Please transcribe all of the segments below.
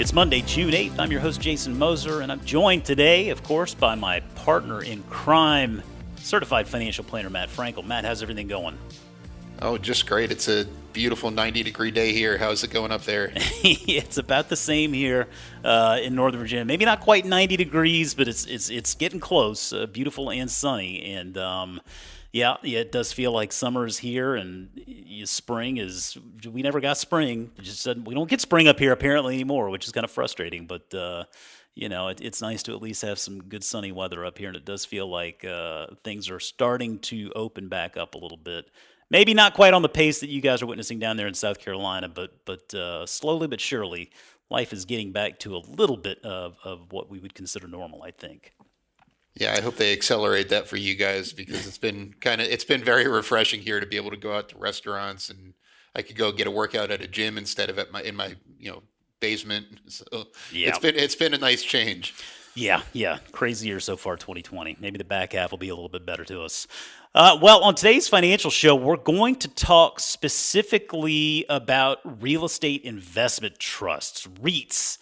It's Monday, June 8th. I'm your host, Jason Moser, and I'm joined today, of course, by my partner in crime, certified financial planner, Matt Frankel. Matt, how's everything going? Oh, just great. It's a beautiful 90-degree day here. How's it going up there? It's about the same here in Northern Virginia. Maybe not quite 90 degrees, but it's getting close. Beautiful and sunny, and yeah, it does feel like summer is here, and spring is. We never got spring. We don't get spring up here apparently anymore, which is kind of frustrating. But it's nice to at least have some good sunny weather up here, and it does feel like things are starting to open back up a little bit. Maybe not quite on the pace that you guys are witnessing down there in South Carolina, but slowly but surely, life is getting back to a little bit of what we would consider normal, I think. Yeah, I hope they accelerate that for you guys because it's been very refreshing here to be able to go out to restaurants, and I could go get a workout at a gym instead of in my basement. So Yeah. it's been a nice change. Yeah. Crazy year so far, 2020. Maybe the back half will be a little bit better to us. Well, on today's financial show, we're going to talk specifically about real estate investment trusts, REITs.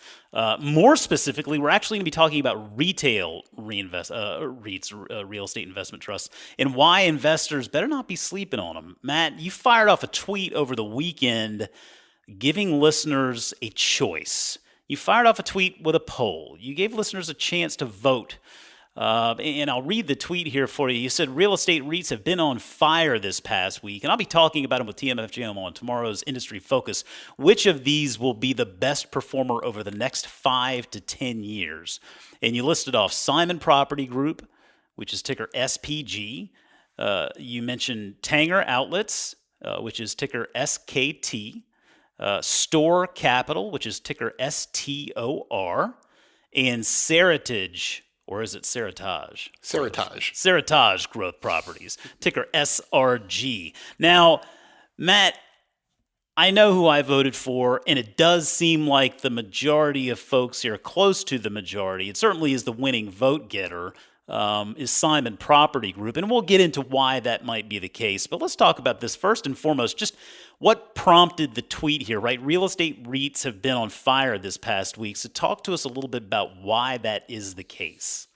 More specifically, we're actually going to be talking about retail REITs, real estate investment trusts, and why investors better not be sleeping on them. Matt, you fired off a tweet over the weekend giving listeners a choice. You fired off a tweet with a poll. You gave listeners a chance to vote. And I'll read the tweet here for you. You said real estate REITs have been on fire this past week, and I'll be talking about them with TMFGM on tomorrow's Industry Focus. Which of these will be the best performer over the next 5 to 10 years? And you listed off Simon Property Group, which is ticker SPG. You mentioned Tanger Outlets, which is ticker SKT. STOR Capital, which is ticker STOR. And Seritage, or is it Seritage? Seritage Growth Properties, ticker SRG. Now, Matt, I know who I voted for, and it does seem like the majority of folks here, close to the majority, it certainly is the winning vote getter, is Simon Property Group, and we'll get into why that might be the case. But let's talk about this first and foremost. Just what prompted the tweet here, right? Real estate REITs have been on fire this past week, so talk to us a little bit about why that is the case.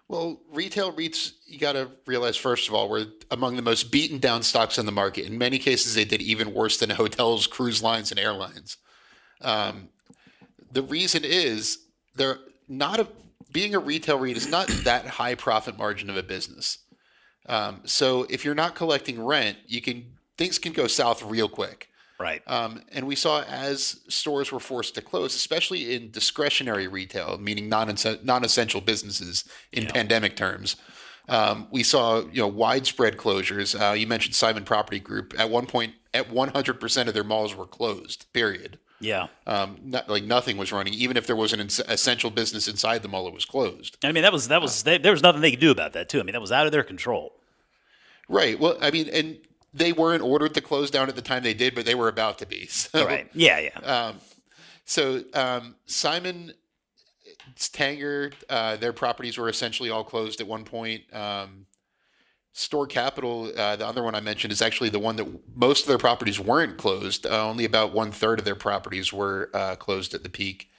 Well, retail REITs, you got to realize, first of all, were among the most beaten down stocks on the market. In many cases, they did even worse than hotels, cruise lines, and airlines. The reason is being a retail REIT is not that high profit margin of a business. So if you're not collecting rent, things can go south real quick. Right. And we saw as stores were forced to close, especially in discretionary retail, meaning non-essential businesses in pandemic terms. We saw widespread closures. You mentioned Simon Property Group. At one point, 100% of their malls were closed. Period. Yeah. Nothing was running. Even if there was an essential business inside the mall, it was closed. I mean, there was nothing they could do about that too. I mean, that was out of their control. Right. Well, I mean, and they weren't ordered to close down at the time they did, but they were about to be. So, right. Yeah. Simon, Tanger, their properties were essentially all closed at one point. STOR Capital, the other one I mentioned, is actually the one that most of their properties weren't closed. Only about 1/3 of their properties were closed at the peak.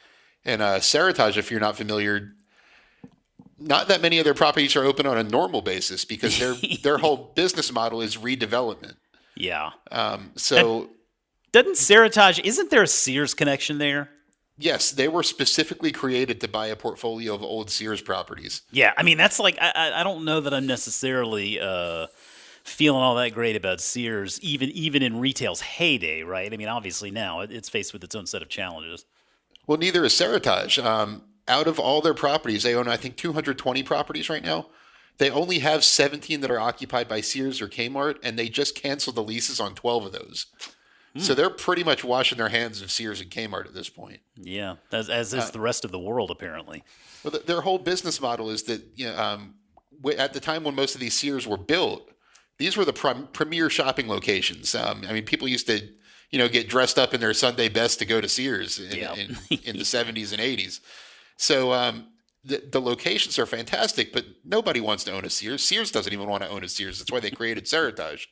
And Seritage, if you're not familiar, not that many of their properties are open on a normal basis because their whole business model is redevelopment. Yeah. So doesn't Seritage, isn't there a Sears connection there? Yes, they were specifically created to buy a portfolio of old Sears properties. Yeah, I mean, that's like, I don't know that I'm necessarily feeling all that great about Sears, even in retail's heyday, right? I mean, obviously now it's faced with its own set of challenges. Well, neither is Seritage. Out of all their properties, they own, I think, 220 properties right now. They only have 17 that are occupied by Sears or Kmart, and they just canceled the leases on 12 of those. So they're pretty much washing their hands of Sears and Kmart at this point. Yeah, as is the rest of the world, apparently. Well, their whole business model is that at the time when most of these Sears were built, these were the premier shopping locations. I mean, people used to get dressed up in their Sunday best to go to Sears in the 70s and 80s. So the locations are fantastic, but nobody wants to own a Sears. Sears doesn't even want to own a Sears. That's why they created Seritage.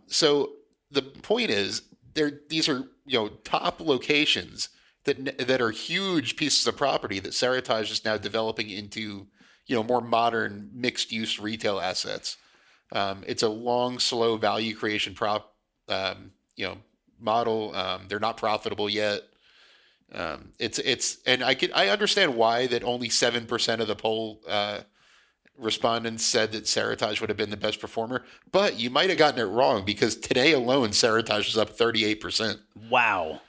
So the point is, these are top locations that are huge pieces of property that Seritage is now developing into, more modern mixed use retail assets. It's a long, slow value creation model. They're not profitable yet. And I understand why that only 7% of the poll respondents said that Seritage would have been the best performer, but you might have gotten it wrong because today alone, Seritage is up 38%. Wow.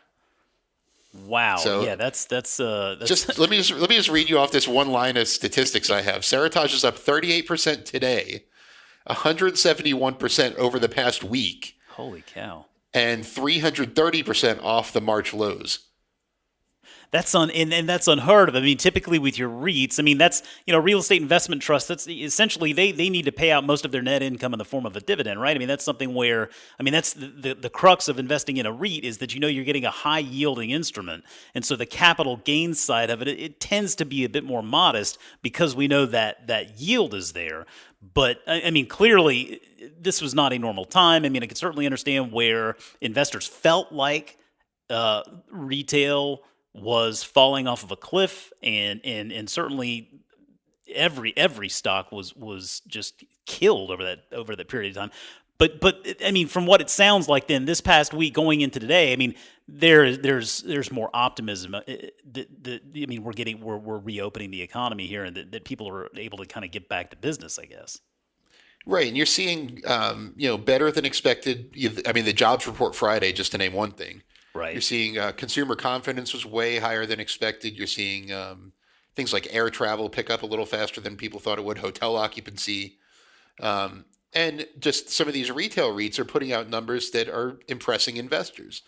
So Yeah, that's just let me just read you off this one line of statistics I have. Seritage is up 38% today, 171% over the past week, holy cow. and 330% off the March lows. That's and that's unheard of. I mean, typically with your REITs, I mean, that's, real estate investment trust, that's essentially they need to pay out most of their net income in the form of a dividend, right? I mean, that's something where, I mean, that's the crux of investing in a REIT is that you're getting a high yielding instrument. And so the capital gains side of it tends to be a bit more modest because we know that yield is there. But I mean, clearly this was not a normal time. I mean, I can certainly understand where investors felt like retail was falling off of a cliff, and certainly every stock was just killed over that period of time. But I mean, from what it sounds like, then this past week going into today, I mean, there's more optimism. I mean, we're reopening the economy here, and that people are able to kind of get back to business, I guess. Right, and you're seeing better than expected. I mean, the jobs report Friday, just to name one thing. Right. You're seeing consumer confidence was way higher than expected. You're seeing things like air travel pick up a little faster than people thought it would, hotel occupancy. And just some of these retail REITs are putting out numbers that are impressing investors.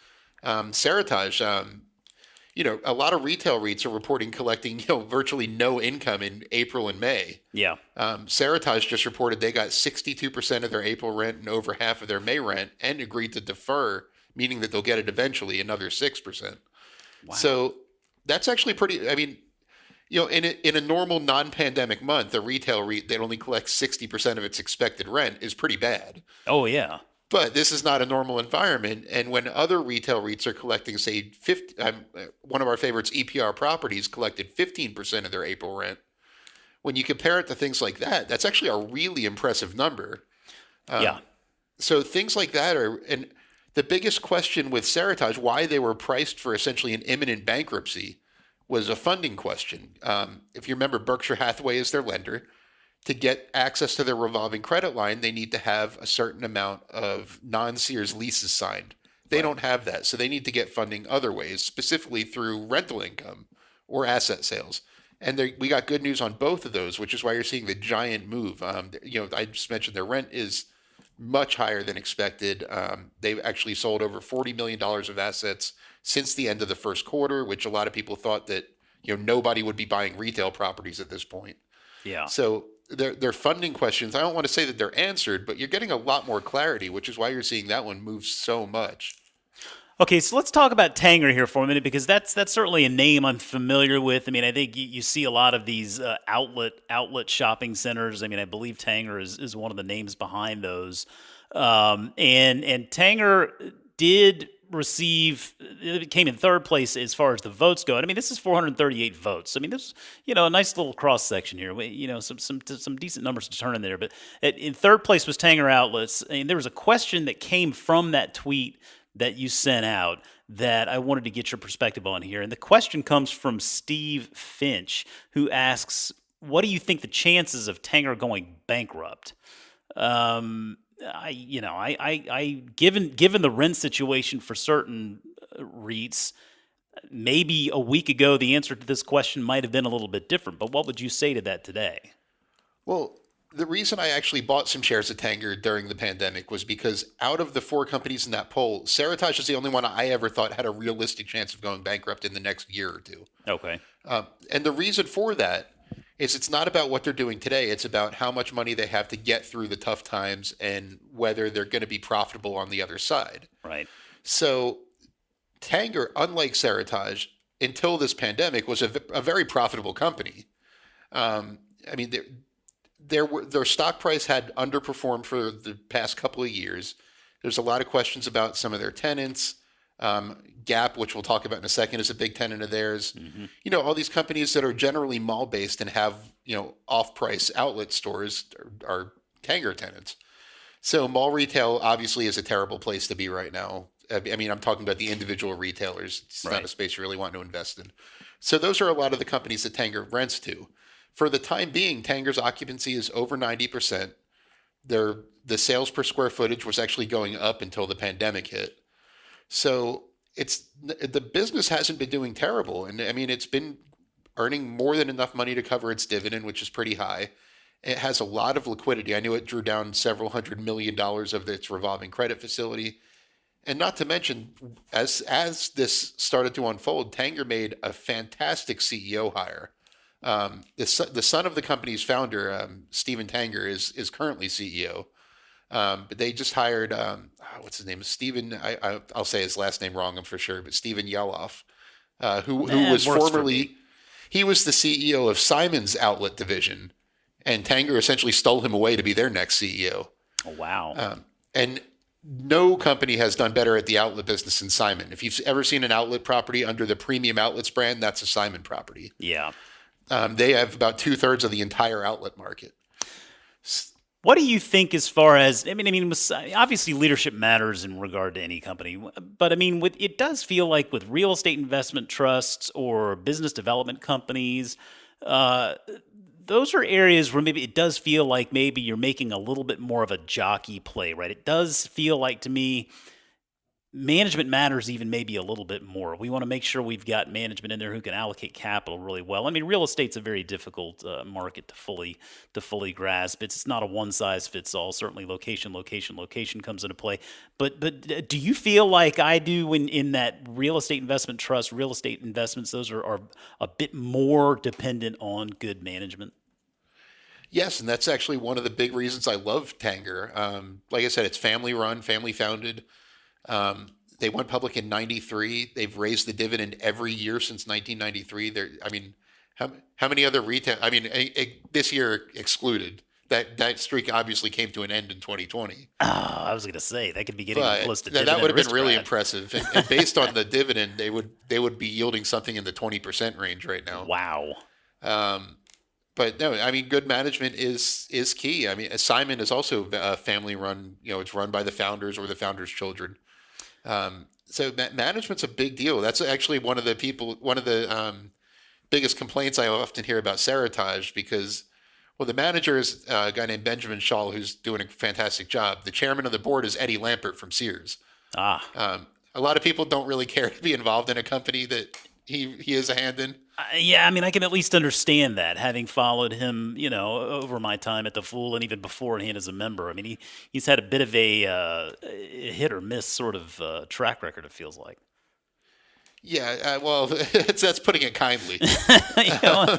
Seritage, a lot of retail REITs are reporting collecting virtually no income in April and May. Yeah. Seritage just reported they got 62% of their April rent and over half of their May rent and agreed to defer, meaning that they'll get it eventually, another 6%. Wow. So that's actually pretty. I mean, in a normal non-pandemic month, a retail REIT that only collects 60% of its expected rent is pretty bad. Oh yeah. But this is not a normal environment. And when other retail REITs are collecting, say, one of our favorites, EPR Properties, collected 15% of their April rent. When you compare it to things like that, that's actually a really impressive number. Yeah. So things like that are, and the biggest question with Seritage, why they were priced for essentially an imminent bankruptcy, was a funding question. If you remember, Berkshire Hathaway is their lender. To get access to their revolving credit line, they need to have a certain amount of non-Sears leases signed. They don't have that, so they need to get funding other ways, specifically through rental income or asset sales. And we got good news on both of those, which is why you're seeing the giant move. I just mentioned their rent is much higher than expected. They've actually sold over $40 million of assets since the end of the first quarter, which a lot of people thought that nobody would be buying retail properties at this point. Yeah. So their funding questions, I don't want to say that they're answered, but you're getting a lot more clarity, which is why you're seeing that one move so much. Okay, so let's talk about Tanger here for a minute, because that's certainly a name I'm familiar with. I mean, I think you see a lot of these outlet shopping centers. I mean, I believe Tanger is one of the names behind those. And Tanger did receive, it came in third place as far as the votes go. And I mean, this is 438 votes. I mean, this, a nice little cross section here. Some decent numbers to turn in there. But in third place was Tanger Outlets. And there was a question that came from that tweet that you sent out that I wanted to get your perspective on here. And the question comes from Steve Finch, who asks, what do you think the chances of Tanger going bankrupt? Given the rent situation for certain REITs, maybe a week ago, the answer to this question might have been a little bit different. But what would you say to that today? Well, the reason I actually bought some shares of Tanger during the pandemic was because out of the 4 companies in that poll, Seritage is the only one I ever thought had a realistic chance of going bankrupt in the next year or two. Okay. And the reason for that is it's not about what they're doing today. It's about how much money they have to get through the tough times and whether they're going to be profitable on the other side. Right. So Tanger, unlike Seritage, until this pandemic, was a very profitable company. Their stock price had underperformed for the past couple of years. There's a lot of questions about some of their tenants. Gap, which we'll talk about in a second, is a big tenant of theirs. Hmm. All these companies that are generally mall based and have, off price outlet stores are Tanger tenants. So mall retail obviously is a terrible place to be right now. I mean, I'm talking about the individual retailers. It's not a Right. space you really want to invest in. So those are a lot of the companies that Tanger rents to. For the time being, Tanger's occupancy is over 90%. The sales per square footage was actually going up until the pandemic hit. So the business hasn't been doing terrible. And I mean, it's been earning more than enough money to cover its dividend, which is pretty high. It has a lot of liquidity. I knew it drew down several $100 million of its revolving credit facility. And not to mention, as this started to unfold, Tanger made a fantastic CEO hire. The son of the company's founder, Stephen Tanger, is currently CEO. But they just hired, what's his name? Stephen, I'll say his last name wrong, I'm for sure, but Stephen Yeloff, who was Works for formerly, me. he was the CEO of Simon's outlet division, and Tanger essentially stole him away to be their next CEO. Oh, wow. And no company has done better at the outlet business than Simon. If you've ever seen an outlet property under the Premium Outlets brand, that's a Simon property. Yeah. They have about 2/3 of the entire outlet market. What do you think as far as, obviously leadership matters in regard to any company, but I mean, it does feel like with real estate investment trusts or business development companies, uh, those are areas where maybe it does feel like maybe you're making a little bit more of a jockey play, right? It does feel like to me management matters even maybe a little bit more. We want to make sure we've got management in there who can allocate capital really well. I mean, real estate's a very difficult market to fully grasp. It's not a one size fits all. Certainly, location comes into play. But do you feel like I do in that real estate investment trust, real estate investments? Those are a bit more dependent on good management. Yes, and that's actually one of the big reasons I love Tanger. Like I said, it's family run, family founded. They went public in '93. They've raised the dividend every year since 1993. I mean, how many other retail? I mean, this year excluded. That streak obviously came to an end in 2020. Oh, I was going to say that could be getting But close to that dividend would have been really aristocrat. impressive. And based on the dividend, they would be yielding something in the 20% range right now. Wow. Um, but no, I mean, good management is key. I mean, Simon is also a family run. It's run by the founders or the founders' children. So management's a big deal. That's actually one of the biggest complaints I often hear about Seritage because, well, the manager is a guy named Benjamin Shaw who's doing a fantastic job. The chairman of the board is Eddie Lampert from Sears. Ah. A lot of people don't really care to be involved in a company that he has a hand in. Yeah, I mean, I can at least understand that, having followed him, over my time at the Fool and even beforehand as a member. I mean, he's had a bit of a hit or miss sort of track record, it feels like. Yeah, well, that's putting it kindly. You know,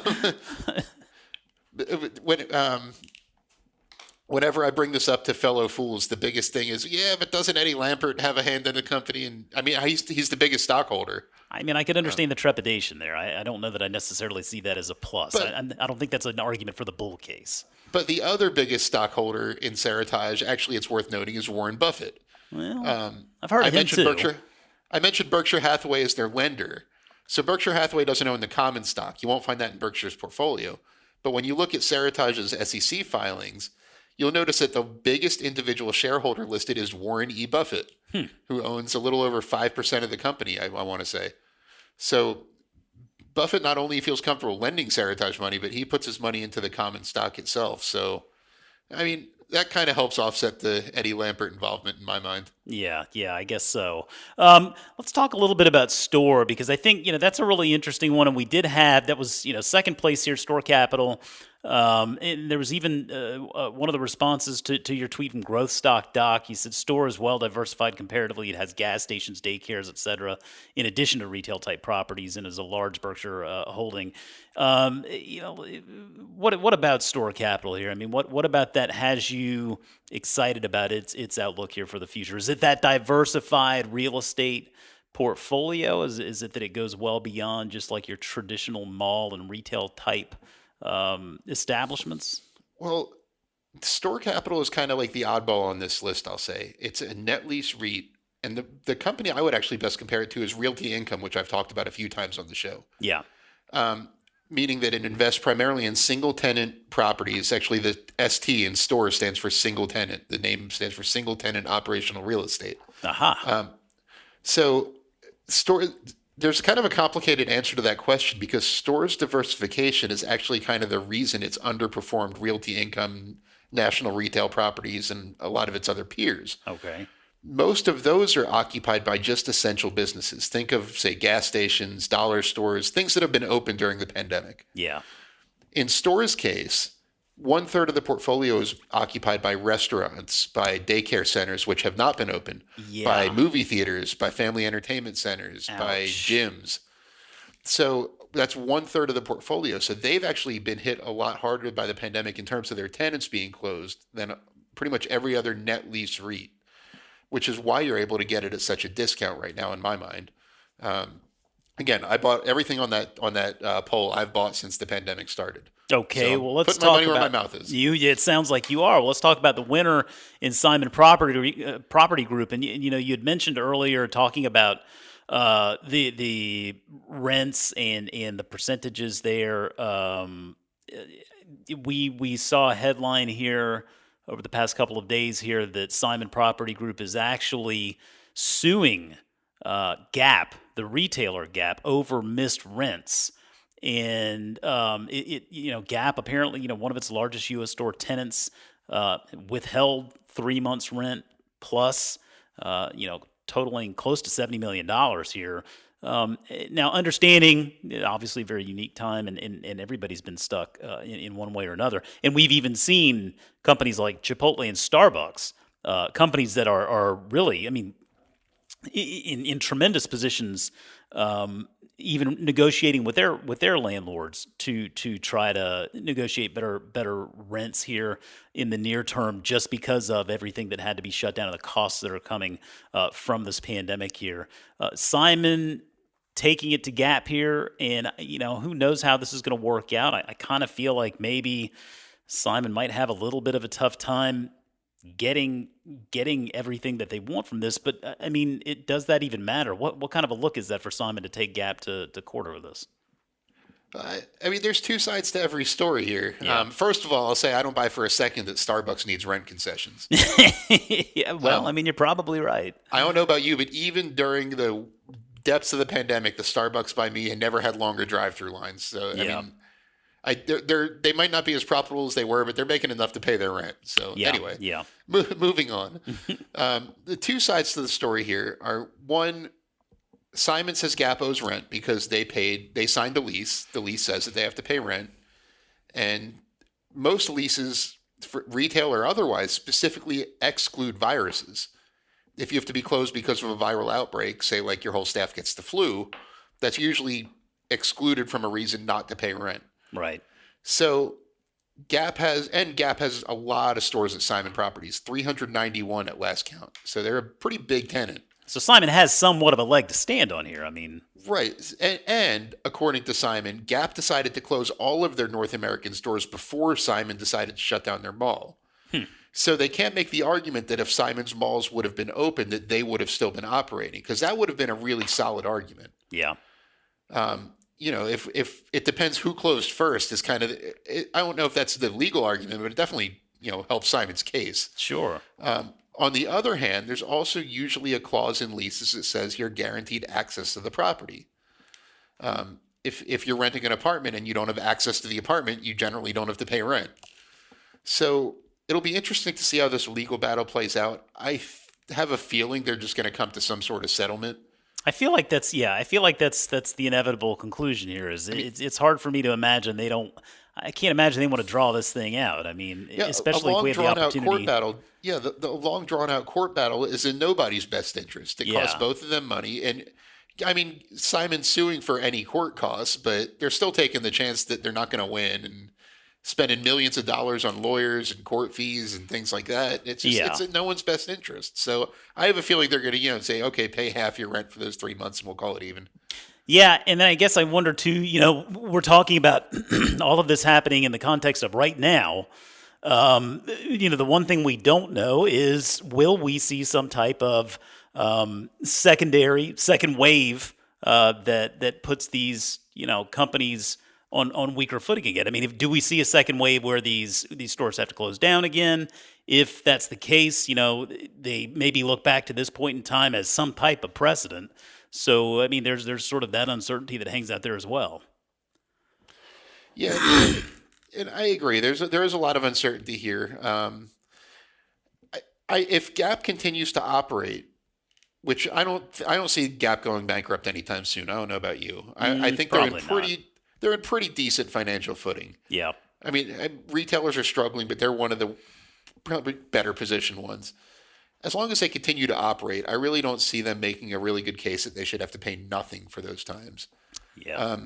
When whenever I bring this up to fellow fools, the biggest thing is, yeah, but doesn't Eddie Lampert have a hand in the company? And I mean, he's the biggest stockholder. I could understand the trepidation there. I don't know that I necessarily see that as a plus. But I don't think that's an argument for the bull case. but the other biggest stockholder in Seritage, actually, it's worth noting, is Warren Buffett. Well, I've heard I of him mentioned too. Berkshire. I mentioned Berkshire Hathaway as their lender. So Berkshire Hathaway doesn't own the common stock. You won't find that in Berkshire's portfolio. But when you look at Seritage's SEC filings, you'll notice that the biggest individual shareholder listed is Warren E. Buffett, who owns a little over 5% of the company, I want to say. So Buffett not only feels comfortable lending Seritage money, but he puts his money into the common stock itself. So, I mean, that kind of helps offset the Eddie Lampert involvement in my mind. Yeah, I guess so. Let's talk a little bit about STOR because I think that's a really interesting one, and we did have that was second place here, STOR Capital. And there was even one of the responses to your tweet from Growth Stock Doc. He said STOR is well diversified comparatively. It has gas stations, daycares, etc., in addition to retail type properties, and is a large Berkshire holding. What about STOR Capital here? I mean, what about that has you excited about its outlook here for the future? Is it that diversified real estate portfolio? Is it that it goes well beyond just like your traditional mall and retail type establishments? Well, Store Capital is kind of like the oddball on this list, I'll say. It's a net lease REIT, And the company I would actually best compare it to is Realty Income, which I've talked about a few times on the show. Yeah. Meaning that it invests primarily in single tenant properties. Actually, the ST in STOR stands for single tenant. The name stands for single tenant operational real estate. Aha. So STOR, there's kind of a complicated answer to that question because STOR's diversification is actually kind of the reason it's underperformed Realty Income, National Retail Properties, and a lot of its other peers. Okay. Most of those are occupied by just essential businesses. Think of, say, gas stations, dollar stores, things that have been open during the pandemic. Yeah. In STOR's case, 1/3 of the portfolio is occupied by restaurants, by daycare centers, which have not been open, by movie theaters, by family entertainment centers, by gyms. So that's 1/3 of the portfolio. So they've actually been hit a lot harder by the pandemic in terms of their tenants being closed than pretty much every other net lease REIT, which is why you're able to get it at such a discount right now in my mind. Again, I bought everything on that poll I've bought since the pandemic started. Okay, So well, let's put my talk money about where my mouth is. It sounds like you are. Well, let's talk about the winner in Simon Property Group, and you had mentioned earlier talking about the rents and the percentages there. We saw a headline here over the past couple of days here that Simon Property Group is actually suing Gap, the retailer Gap, over missed rents. And Gap apparently, one of its largest U.S. store tenants withheld 3 months' rent plus, totaling close to $70 million here. Now, understanding, obviously, a very unique time, and everybody's been stuck in one way or another. And we've even seen companies like Chipotle and Starbucks, companies that are really, in tremendous positions, even negotiating with their landlords to try to negotiate better rents here in the near term, just because of everything that had to be shut down and the costs that are coming from this pandemic here. Simon taking it to Gap here, and who knows how this is going to work out. I kind of feel like maybe Simon might have a little bit of a tough time getting everything that they want from this, but does that even matter? What kind of a look is that for Simon to take Gap to court over this? There's two sides to every story here. Yeah. First of all, I'll say I don't buy for a second that Starbucks needs rent concessions. Yeah, well, you're probably right. I don't know about you, but even during the depths of the pandemic, the Starbucks by me had never had longer drive-through lines. So they might not be as profitable as they were, but they're making enough to pay their rent. So anyway, moving on. The two sides to the story here are, one, Simon says Gap owes rent because they signed a lease. The lease says that they have to pay rent. And most leases, for retail or otherwise, specifically exclude viruses. If you have to be closed because of a viral outbreak, say like your whole staff gets the flu, that's usually excluded from a reason not to pay rent. Right. So Gap has a lot of stores at Simon Properties, 391 at last count. So they're a pretty big tenant. So Simon has somewhat of a leg to stand on here. Right. And according to Simon, Gap decided to close all of their North American stores before Simon decided to shut down their mall. So they can't make the argument that if Simon's malls would have been open, that they would have still been operating, because that would have been a really solid argument. Yeah. If it depends who closed first is kind of, I don't know if that's the legal argument, but it definitely, helps Simon's case. Sure. On the other hand, there's also usually a clause in leases that says you're guaranteed access to the property. If you're renting an apartment and you don't have access to the apartment, you generally don't have to pay rent. So it'll be interesting to see how this legal battle plays out. I have a feeling they're just going to come to some sort of settlement. I feel like that's the inevitable conclusion here. It's hard for me to imagine I can't imagine they want to draw this thing out. Especially if we have the opportunity. The long drawn out court battle is in nobody's best interest. It costs both of them money, and Simon's suing for any court costs, but they're still taking the chance that they're not going to win and spending millions of dollars on lawyers and court fees and things like that. It's in no one's best interest. So I have a feeling they're going to, say, okay, pay half your rent for those 3 months and we'll call it even. Yeah. And then I guess I wonder too, we're talking about all of this happening in the context of right now. The one thing we don't know is, will we see some type of second wave that puts these companies on weaker footing again. I mean, do we see a second wave where these stores have to close down again? If that's the case, they maybe look back to this point in time as some type of precedent. So, I mean, there's sort of that uncertainty that hangs out there as well. Yeah, and I agree. There is a lot of uncertainty here. If Gap continues to operate, which I don't see Gap going bankrupt anytime soon. I don't know about you. I think they're in pretty decent financial footing. Yeah. I mean, retailers are struggling, but they're one of the probably better positioned ones. As long as they continue to operate, I really don't see them making a really good case that they should have to pay nothing for those times. Yeah.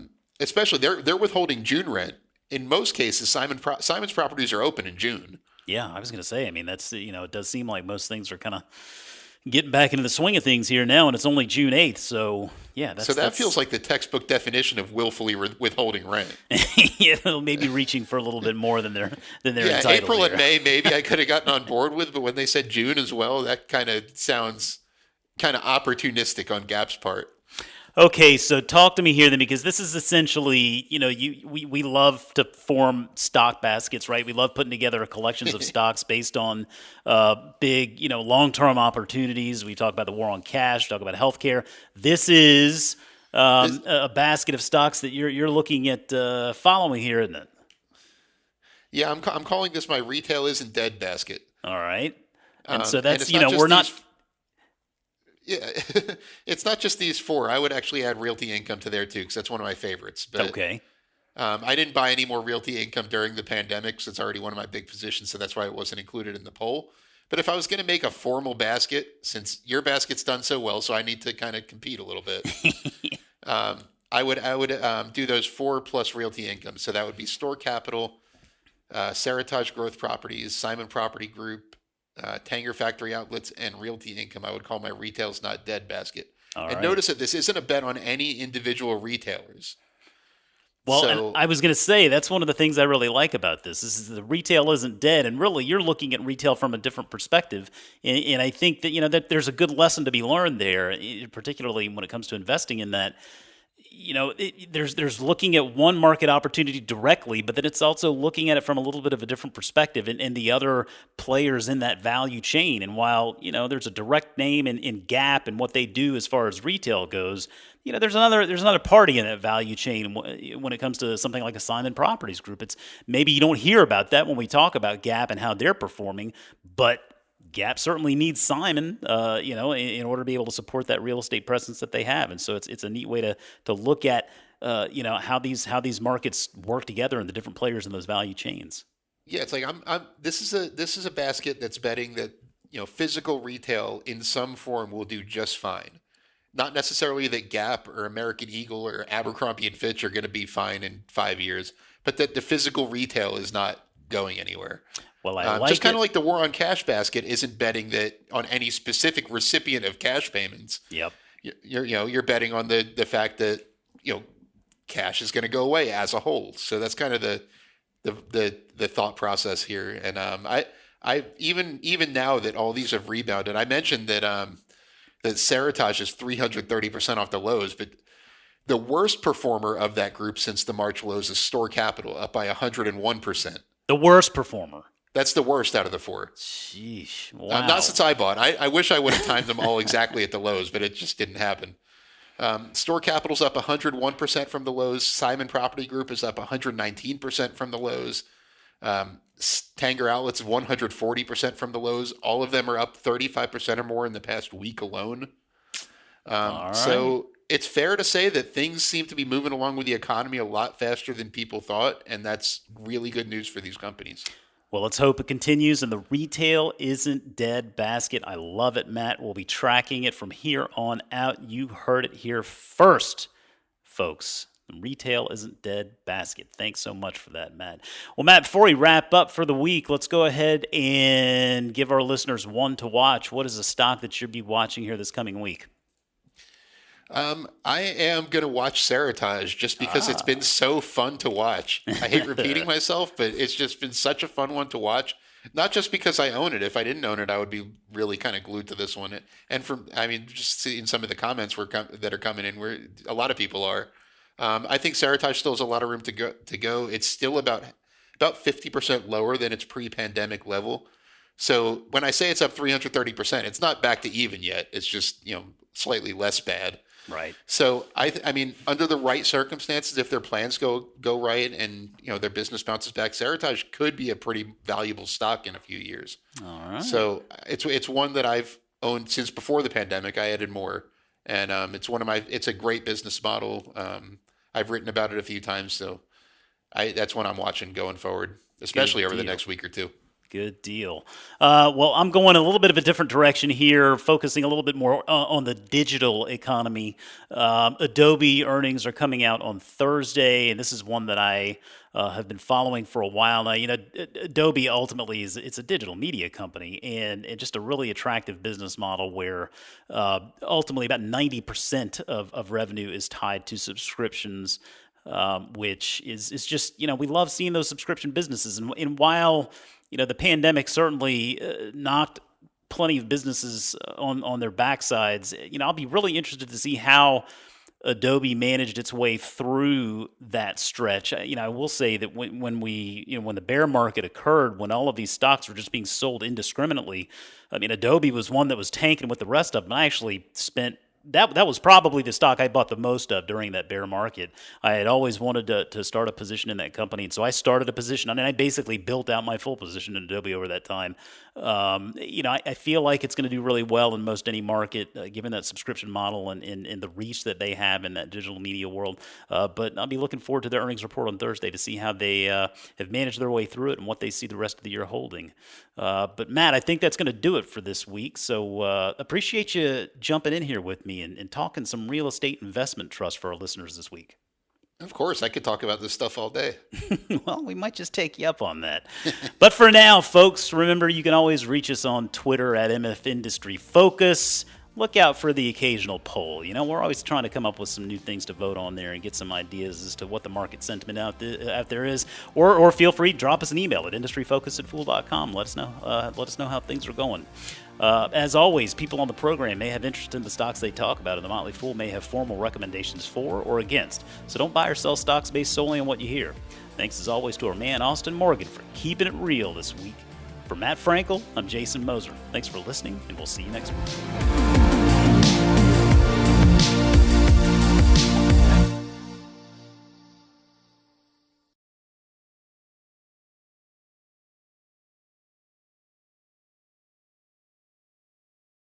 Especially they're withholding June rent. In most cases, Simon's properties are open in June. Yeah, I was going to say, I mean, that's, it does seem like most things are kind of getting back into the swing of things here now, and it's only June 8th. So, yeah. That feels like the textbook definition of willfully withholding rent. Yeah, maybe reaching for a little bit more than they're entitled April here. and May, maybe I could have gotten on board with, but when they said June as well, that kind of sounds kind of opportunistic on Gap's part. Okay, so talk to me here then, because this is essentially, we love to form stock baskets, right? We love putting together collections of stocks based on big, long-term opportunities. We talk about the war on cash, talk about healthcare. This is a basket of stocks that you're looking at following here, isn't it? Yeah, I'm calling this my retail isn't dead basket. All right, and so that's and we're not. Yeah, it's not just these four. I would actually add Realty Income to there too, because that's one of my favorites. But, okay. I didn't buy any more Realty Income during the pandemic, so it's already one of my big positions, so that's why it wasn't included in the poll. But if I was going to make a formal basket, since your basket's done so well, so I need to kind of compete a little bit, I would do those 4 plus Realty Income. So that would be STOR Capital, Seritage Growth Properties, Simon Property Group, Tanger Factory Outlets, and Realty Income. I would call my retail's not dead basket. Notice that this isn't a bet on any individual retailers. Well, and I was going to say, that's one of the things I really like about this. This is the retail isn't dead, and really you're looking at retail from a different perspective. And I think that, that there's a good lesson to be learned there, particularly when it comes to investing in that. There's looking at one market opportunity directly, but then it's also looking at it from a little bit of a different perspective and the other players in that value chain. And while, there's a direct name in Gap and what they do as far as retail goes, there's another party in that value chain when it comes to something like a Simon Properties Group. It's maybe you don't hear about that when we talk about Gap and how they're performing, but Gap certainly needs Simon, in order to be able to support that real estate presence that they have, and so it's a neat way to look at, how these markets work together and the different players in those value chains. Yeah, it's like this is a basket that's betting that physical retail in some form will do just fine. Not necessarily that Gap or American Eagle or Abercrombie and Fitch are going to be fine in 5 years, but that the physical retail is not going anywhere. Well, I like just kind of like the war on cash basket isn't betting that on any specific recipient of cash payments. Yep. You're betting on the fact that cash is going to go away as a whole. So that's kind of the thought process here. And I even now that all these have rebounded, I mentioned that that Seritage is 330% off the lows, but the worst performer of that group since the March lows is STOR Capital, up by 101%. The worst performer. That's the worst out of the 4. Sheesh. Wow. Not since I bought. I wish I would have timed them all exactly at the lows, but it just didn't happen. STOR Capital's up 101% from the lows. Simon Property Group is up 119% from the lows. Tanger Outlets 140% from the lows. All of them are up 35% or more in the past week alone. All right. So it's fair to say that things seem to be moving along with the economy a lot faster than people thought, and that's really good news for these companies. Well, let's hope it continues, and the retail isn't dead basket. I love it, Matt. We'll be tracking it from here on out. You heard it here first, folks. The retail isn't dead basket. Thanks so much for that, Matt. Well, Matt, before we wrap up for the week, let's go ahead and give our listeners one to watch. What is a stock that you'll be watching here this coming week? I am going to watch Seritage just because it's been so fun to watch. I hate repeating myself, but it's just been such a fun one to watch. Not just because I own it. If I didn't own it, I would be really kind of glued to this one. And I mean, just seeing some of the comments that are coming in, where a lot of people are. I think Seritage still has a lot of room to go. It's still about 50% lower than its pre-pandemic level. So when I say it's up 330%, it's not back to even yet. It's just, slightly less bad. Right. So I mean, under the right circumstances, if their plans go right and their business bounces back, Seritage could be a pretty valuable stock in a few years. All right. So it's one that I've owned since before the pandemic. I added more, and it's a great business model. I've written about it a few times, so that's one I'm watching going forward, especially over the next week or two. Good deal. Well, I'm going a little bit of a different direction here, focusing a little bit more on the digital economy. Adobe earnings are coming out on Thursday, and this is one that I have been following for a while now. Adobe ultimately it's a digital media company, and just a really attractive business model where ultimately about 90% of revenue is tied to subscriptions. Which is just, we love seeing those subscription businesses. And while, the pandemic certainly knocked plenty of businesses on their backsides, I'll be really interested to see how Adobe managed its way through that stretch. I will say that when the bear market occurred, when all of these stocks were just being sold indiscriminately, Adobe was one that was tanking with the rest of them. I actually spent that was probably the stock I bought the most of during that bear market. I had always wanted to start a position in that company, and so I started a position, and I basically built out my full position in Adobe over that time. I feel like it's going to do really well in most any market, given that subscription model and the reach that they have in that digital media world. But I'll be looking forward to their earnings report on Thursday to see how they have managed their way through it and what they see the rest of the year holding. But Matt, I think that's going to do it for this week. So appreciate you jumping in here with me and talking some real estate investment trust for our listeners this week. Of course, I could talk about this stuff all day. Well, we might just take you up on that. But for now, folks, remember you can always reach us on Twitter at MF Industry Focus. Look out for the occasional poll. We're always trying to come up with some new things to vote on there and get some ideas as to what the market sentiment out there is. Or feel free to drop us an email at industryfocus@fool.com. Let us know how things are going. As always, people on the program may have interest in the stocks they talk about, and the Motley Fool may have formal recommendations for or against. So don't buy or sell stocks based solely on what you hear. Thanks as always to our man Austin Morgan for keeping it real this week. For Matt Frankel, I'm Jason Moser. Thanks for listening, and we'll see you next week.